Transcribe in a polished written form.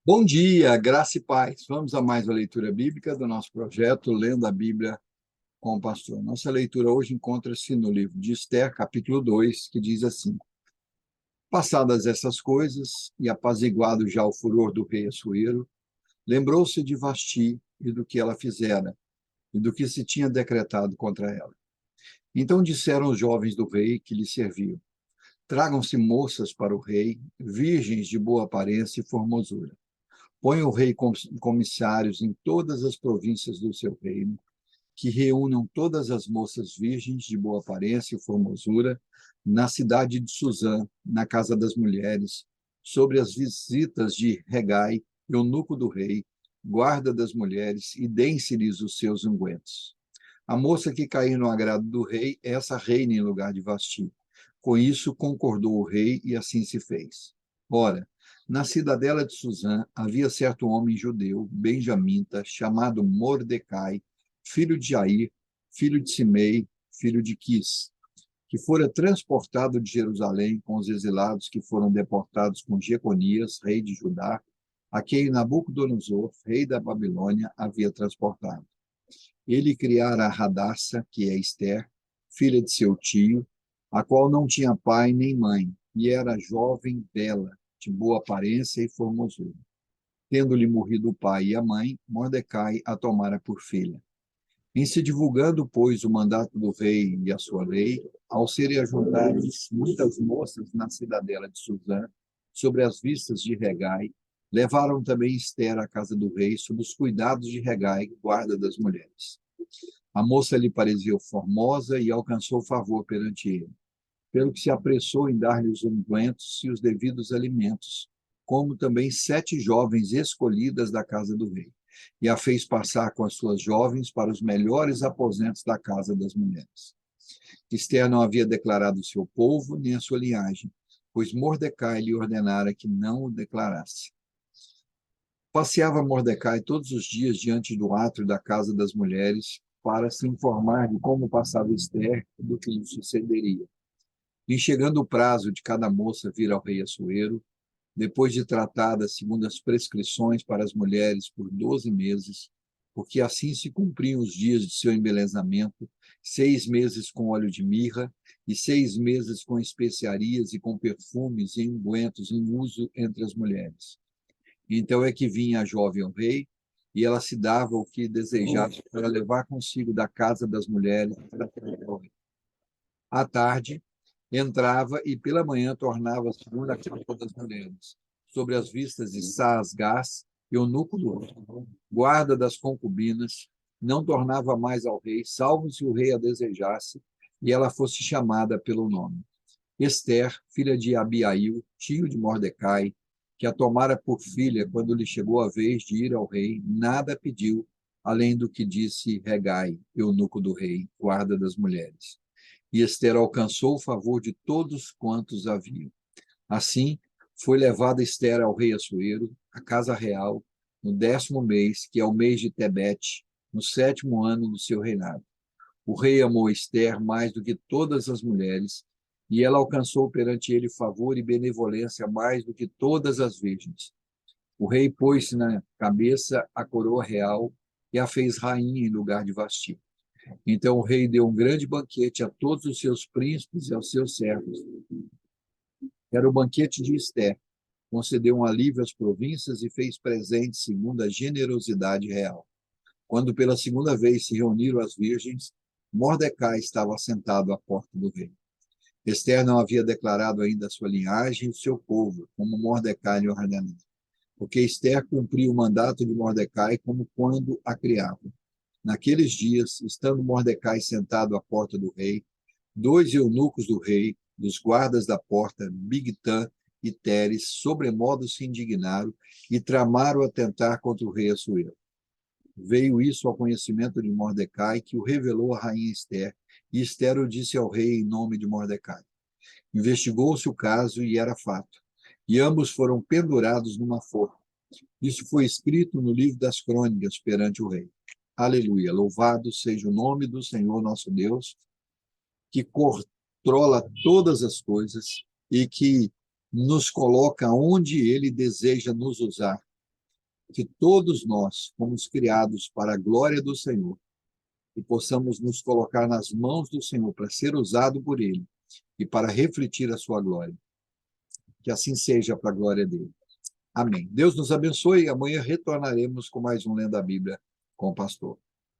Bom dia, graça e paz. Vamos a mais uma leitura bíblica do nosso projeto Lendo a Bíblia com o Pastor. Nossa leitura hoje encontra-se no livro de Esther, capítulo 2, que diz assim: Passadas essas coisas e apaziguado já o furor do rei Assuero, lembrou-se de Vasti e do que ela fizera e do que se tinha decretado contra ela. Então disseram os jovens do rei que lhe serviam: Tragam-se moças para o rei, virgens de boa aparência e formosura. Põe o rei comissários em todas as províncias do seu reino, que reúnam todas as moças virgens de boa aparência e formosura na cidade de Suzã, na casa das mulheres, sobre as visitas de Regai, eunuco do rei, guarda das mulheres, e deem-se-lhes os seus ungüentos. A moça que cair no agrado do rei, essa reina em lugar de Vasti. Com isso concordou o rei e assim se fez. Ora, na cidadela de Suzã havia certo homem judeu, benjamita, chamado Mordecai, filho de Jair, filho de Simei, filho de Quis, que fora transportado de Jerusalém com os exilados que foram deportados com Jeconias, rei de Judá, a quem Nabucodonosor, rei da Babilônia, havia transportado. Ele criara a Radassa, que é Esther, filha de seu tio, a qual não tinha pai nem mãe, e era jovem, bela, de boa aparência e formosura. Tendo-lhe morrido o pai e a mãe, Mordecai a tomara por filha. Em se divulgando, pois, o mandato do rei e a sua lei, ao serem ajuntadas muitas moças na cidadela de Suzã, sobre as vistas de Regai, levaram também Esther à casa do rei, sob os cuidados de Regai, guarda das mulheres. A moça lhe pareceu formosa e alcançou favor perante ele, pelo que se apressou em dar-lhe os ungüentos e os devidos alimentos, como também 7 jovens escolhidas da casa do rei, e a fez passar com as suas jovens para os melhores aposentos da casa das mulheres. Esther não havia declarado o seu povo nem a sua linhagem, pois Mordecai lhe ordenara que não o declarasse. Passeava Mordecai todos os dias diante do átrio da casa das mulheres para se informar de como passava Esther e do que lhe sucederia. E chegando o prazo de cada moça vir ao rei Assuero, depois de tratada segundo as prescrições para as mulheres por 12 meses, porque assim se cumpriam os dias de seu embelezamento, 6 meses com óleo de mirra e 6 meses com especiarias e com perfumes e ungüentos em uso entre as mulheres. Então é que vinha a jovem ao rei, e ela se dava o que desejasse para levar consigo da casa das mulheres para ao rei. À tarde, entrava e pela manhã tornava segundo a casa das mulheres, sobre as vistas de Saasgás, eunuco do rei, guarda das concubinas, não tornava mais ao rei, salvo se o rei a desejasse, e ela fosse chamada pelo nome. Esther, filha de Abiail, tio de Mordecai, que a tomara por filha quando lhe chegou a vez de ir ao rei, nada pediu, além do que disse Regai, eunuco do rei, guarda das mulheres. E Esther alcançou o favor de todos quantos haviam. Assim, foi levada Esther ao rei Assuero, à casa real, no 10º mês, que é o mês de Tebete, no 7º ano do seu reinado. O rei amou Esther mais do que todas as mulheres, e ela alcançou perante ele favor e benevolência mais do que todas as virgens. O rei pôs-se na cabeça a coroa real e a fez rainha em lugar de Vasti. Então o rei deu um grande banquete a todos os seus príncipes e aos seus servos. Era o banquete de Esther. Concedeu um alívio às províncias e fez presentes segundo a generosidade real. Quando pela segunda vez se reuniram as virgens, Mordecai estava sentado à porta do rei. Esther não havia declarado ainda a sua linhagem e o seu povo, como Mordecai lhe ordenara, porque Esther cumpriu o mandato de Mordecai como quando a criava. Naqueles dias, estando Mordecai sentado à porta do rei, 2 eunucos do rei, dos guardas da porta, Bigtã e Teres, sobremodo se indignaram e tramaram atentar contra o rei Assuero. Veio isso ao conhecimento de Mordecai, que o revelou à rainha Esther, e Esther o disse ao rei em nome de Mordecai. Investigou-se o caso e era fato, e ambos foram pendurados numa forca. Isso foi escrito no livro das crônicas perante o rei. Aleluia, louvado seja o nome do Senhor nosso Deus, que controla todas as coisas e que nos coloca onde ele deseja nos usar, que todos nós fomos criados para a glória do Senhor e possamos nos colocar nas mãos do Senhor para ser usado por Ele e para refletir a sua glória. Que assim seja para a glória dele. Amém. Deus nos abençoe e amanhã retornaremos com mais um Lendo a Bíblia com o pastor.